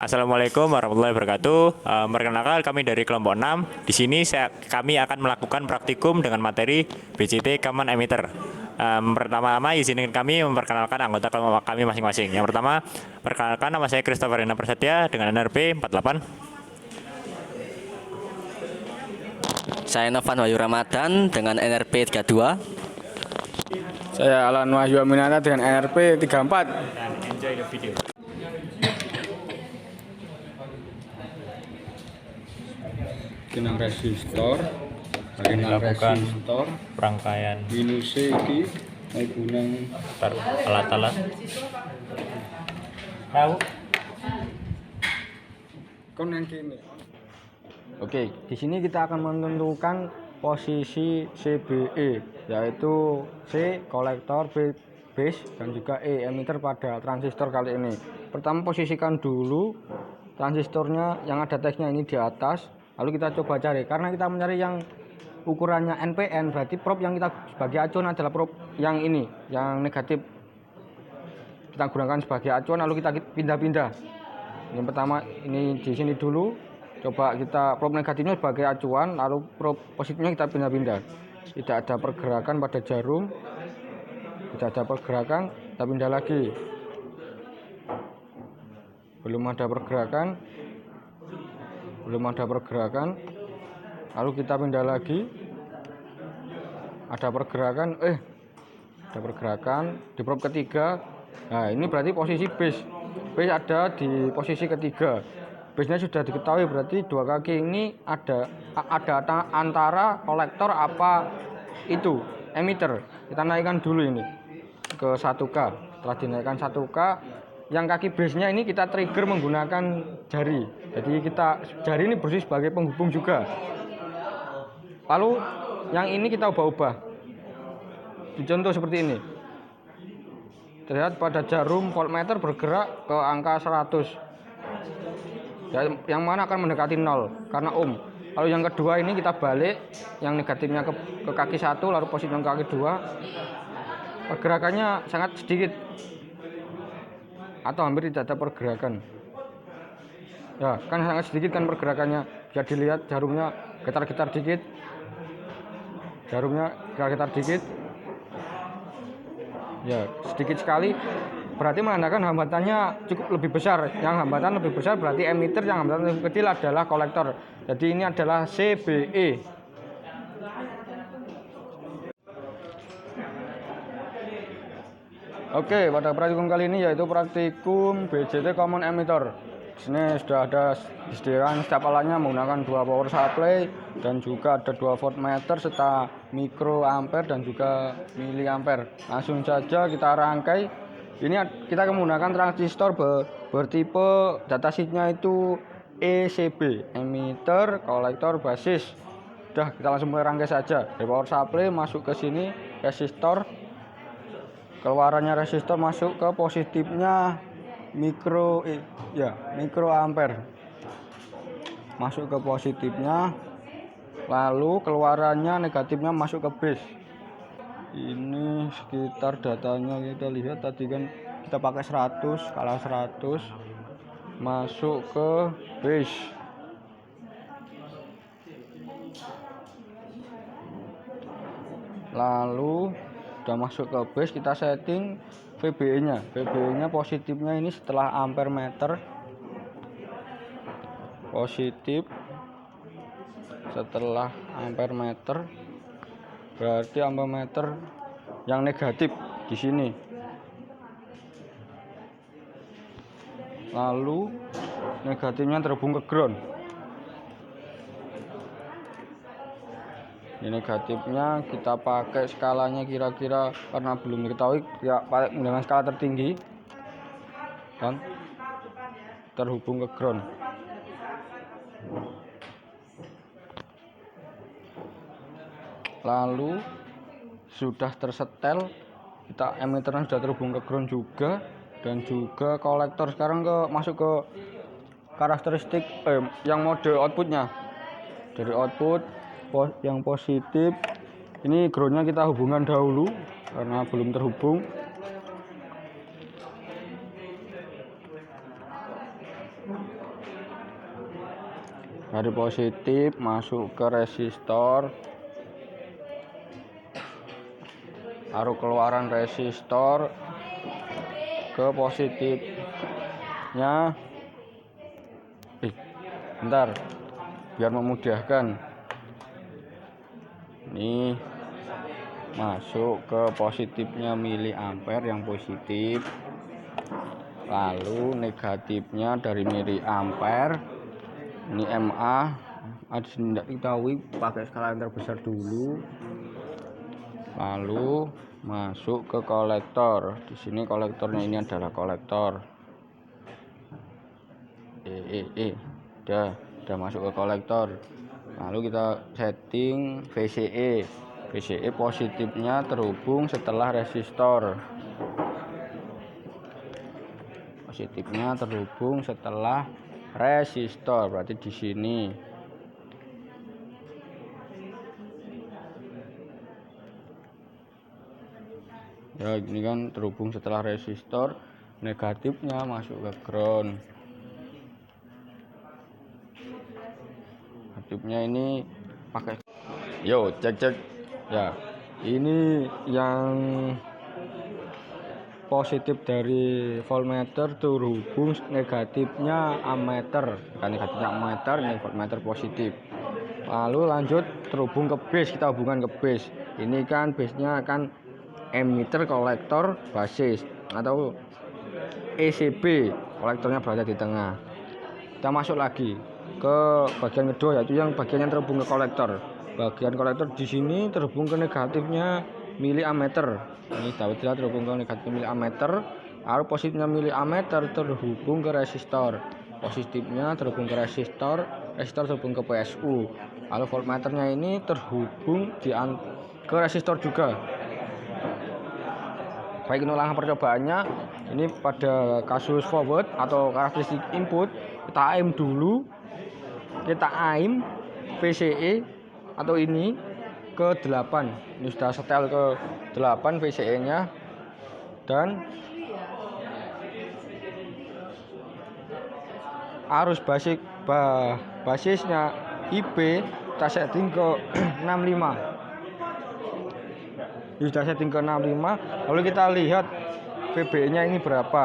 Assalamualaikum warahmatullahi wabarakatuh. Perkenalkan kami dari kelompok 6. Di sini kami akan melakukan praktikum dengan materi BCT Common Emitter. Pertama-tama izinkan kami memperkenalkan anggota kelompok kami masing-masing. Yang pertama, perkenalkan nama saya Christopher Rina Prasetya dengan NRP 48. Saya Novan Wahyu Ramadan dengan NRP 32. Saya Alan Wahyu Aminata dengan NRP 34. Dan enjoy the video. Ginang resistor, Dilakukan resistor, rangkaian minusnya iki gunang alat-alat. Tahu? kon yang kini. Oke, di sini kita akan menentukan posisi CBE, yaitu C kolektor, B base, dan juga E emitter pada transistor kali ini. Pertama, posisikan dulu transistornya yang ada teksnya ini di atas, lalu kita coba cari. Karena kita mencari yang ukurannya NPN, berarti probe yang kita sebagai acuan adalah probe yang ini, yang negatif. Kita gunakan sebagai acuan, lalu kita pindah-pindah. Yang pertama ini di sini dulu. Coba kita probe negatifnya sebagai acuan, lalu probe positifnya kita pindah-pindah. Tidak ada pergerakan pada jarum, tidak ada pergerakan, kita pindah lagi. Belum ada pergerakan, lalu kita pindah lagi. Ada pergerakan, di probe ketiga. Nah, ini berarti posisi base ada di posisi ketiga. Base-nya sudah diketahui, berarti dua kaki ini ada antara kolektor apa itu emitter. Kita naikkan dulu ini ke 1K. Setelah dinaikkan 1K, yang kaki base-nya ini kita trigger menggunakan jari. Jadi jari ini bersih sebagai penghubung juga. Lalu yang ini kita ubah-ubah. Contoh seperti ini. Terlihat pada jarum voltmeter bergerak ke angka 100. Yang mana akan mendekati 0 karena ohm. Lalu yang kedua ini kita balik, yang negatifnya ke kaki 1, lalu positif ke kaki 2. Pergerakannya sangat sedikit atau hampir tidak ada pergerakan. Ya, kan sangat sedikit kan pergerakannya. Bisa dilihat jarumnya getar-getar dikit. Ya, sedikit sekali. Berarti menandakan hambatannya cukup lebih besar. Yang hambatan lebih besar berarti emitter, yang hambatan lebih kecil adalah kolektor. Jadi ini adalah CBE. Oke, pada praktikum kali ini yaitu praktikum BCT Common Emitter. Di sini sudah ada disediakan setiap alatnya menggunakan 2 power supply dan juga ada 2 voltmeter serta mikroampere dan juga miliampere. Langsung saja kita rangkai. Ini kita menggunakan transistor bertipe datasheetnya itu ECB, emitter, kolektor, basis. Udah, kita langsung mulai rangkai saja. Dari power supply masuk ke sini resistor. Keluarannya resistor masuk ke positifnya mikroampere. Masuk ke positifnya. Lalu keluarannya negatifnya masuk ke base. Ini sekitar datanya kita lihat tadi kan kita pakai 100, skala 100 masuk ke base. Lalu sudah masuk ke base, kita setting VBE-nya. VBE-nya positifnya ini setelah ampere meter. Positif setelah ampere meter. Berarti ampere meter yang negatif di sini. Lalu negatifnya terhubung ke ground. Ini negatifnya kita pakai skalanya kira-kira karena belum diketahui ya pakai menggunakan skala tertinggi dan terhubung ke ground. Lalu sudah tersetel, kita emitternya sudah terhubung ke ground juga dan juga kolektor. Sekarang masuk ke karakteristik yang mode outputnya. Dari output yang positif ini groundnya kita hubungkan dahulu karena belum terhubung. Dari positif masuk ke resistor, arus keluaran resistor ke positifnya. Bentar, biar memudahkan. Ini masuk ke positifnya miliampere yang positif, lalu negatifnya dari miliampere. Ini MA, ada tidak diketahui, pakai skala yang terbesar dulu. Lalu masuk ke kolektor. Di sini kolektornya ini adalah kolektor. Udah masuk ke kolektor. Lalu kita setting VCE. VCE positifnya terhubung setelah resistor. Positifnya terhubung setelah resistor, berarti di sini. Ya, ini kan terhubung setelah resistor, negatifnya masuk ke ground. Negatifnya ini pakai. Yo, cek. Ya, ini yang positif dari voltmeter terhubung negatifnya ammeter. Kan negatifnya ammeter, ini voltmeter positif. Lalu lanjut terhubung ke base, kita hubungkan ke base. Ini kan base-nya kan emitter, kolektor, basis atau ECB. Kolektornya berada di tengah. Kita masuk lagi ke bagian kedua, yaitu yang bagian yang terhubung ke kolektor. Bagian kolektor di sini terhubung ke negatifnya miliammeter. Ini dapat terhubung ke negatif miliammeter. Lalu positifnya miliammeter terhubung ke resistor. Positifnya terhubung ke resistor, resistor terhubung ke PSU. Lalu voltmeternya ini terhubung ke resistor juga. Baik, ini ulangan percobaannya. Ini pada kasus forward atau karakteristik input, kita aim dulu. Kita aim VCE atau ini ke 8. Ini sudah setel ke 8 VCE nya, dan arus basisnya IB kita setting ke 65. Ini sudah setting ke 65. Lalu kita lihat VB nya ini berapa.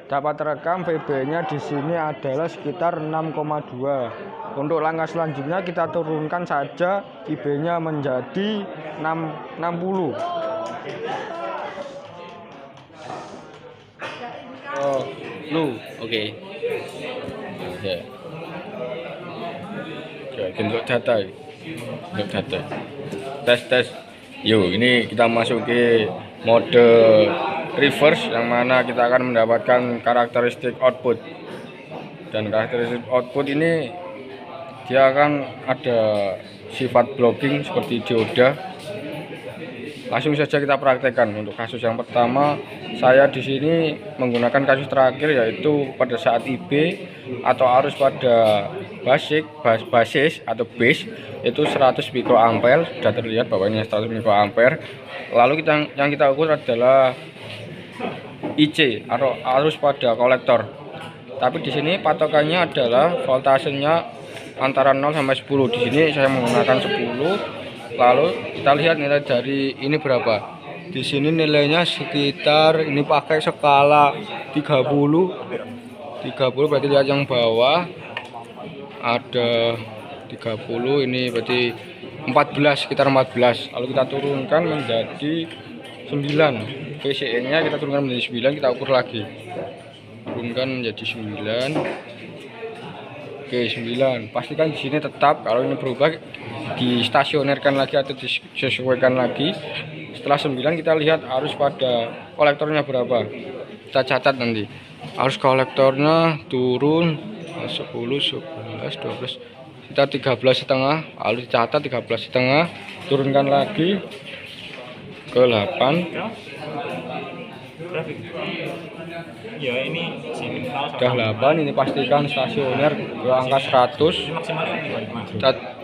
Dapat terekam VB nya di sini adalah sekitar 6,2. Untuk langkah selanjutnya kita turunkan saja IB-nya menjadi 60. Oke. Ya, untuk data. Tes. Yo, ini kita masuk ke mode reverse, yang mana kita akan mendapatkan karakteristik output. Dan karakteristik output ini dia akan ada sifat blocking seperti dioda. Langsung saja kita praktekkan. Untuk kasus yang pertama, saya di sini menggunakan kasus terakhir, yaitu pada saat IB atau arus pada basis atau base itu 100 mikroampere. Sudah terlihat bahwa ini 100 mikroampere. Lalu yang kita ukur adalah IC atau arus pada kolektor. Tapi di sini patokannya adalah voltasenya antara 0 sampai 10. Di sini saya menggunakan 10. Lalu kita lihat nilai dari ini berapa. Di sini nilainya sekitar, ini pakai skala 30. Berarti lihat yang bawah ada 30, ini berarti 14, sekitar 14. Lalu kita turunkan menjadi 9. VCE nya kita turunkan menjadi 9, kita ukur lagi. Turunkan menjadi 9. Oke, 9. Pastikan di sini tetap. Kalau ini berubah, distasionerkan lagi atau disesuaikan lagi. Setelah 9 kita lihat arus pada kolektornya berapa. Kita catat nanti. Arus kolektornya turun 10, 11, 12. Kita 13,5. Lalu dicatat 13,5. Turunkan lagi ke 8. Ya, ini Sudah 8, ini pastikan stasioner ke angka 100.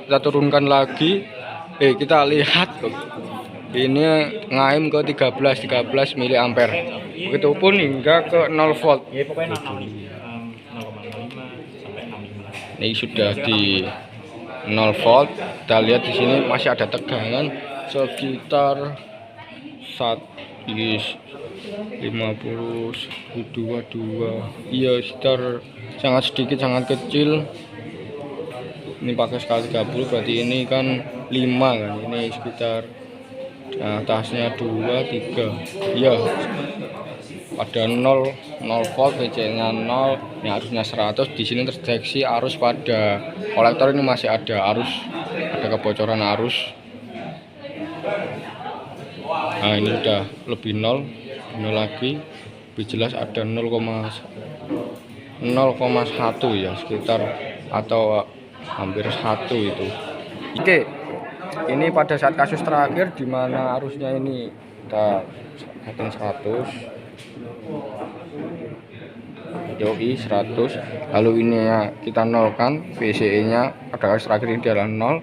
Kita turunkan lagi. Kita lihat ini ngaim ke 13 miliampere. Begitupun hingga ke 0 volt. Ya, pokoknya Ini sudah di 0 volt. Kita lihat di sini masih ada tegangan sekitar 150 iya, sekitar sangat sedikit, sangat kecil. Ini pakai skala 30, berarti ini kan 5 kan, ini sekitar atasnya 2, 3, iya, pada 0 volt, VC nya 0, ini arusnya 100. Di sini terdeteksi arus pada kolektor ini masih ada arus, ada kebocoran arus. Nah, ini udah lebih 0 lagi, lebih jelas ada 0,1 ya, sekitar atau hampir 1 itu. Oke, ini pada saat kasus terakhir di mana arusnya ini kita setting 100, yoi 100, lalu ini ya kita nolkan, VCE nya pada kasus terakhir ini adalah 0.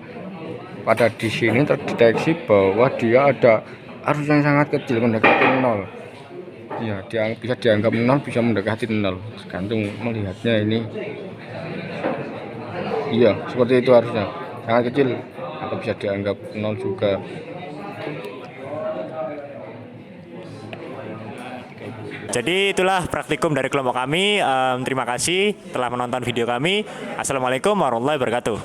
Pada di sini terdeteksi bahwa dia ada arus yang sangat kecil, mendekati 0 ya, bisa dianggap 0, bisa mendekati 0, tergantung melihatnya ini. Iya, seperti itu harusnya, sangat kecil atau bisa dianggap 0 juga. Jadi itulah praktikum dari kelompok kami. Terima kasih telah menonton video kami. Assalamualaikum warahmatullahi wabarakatuh.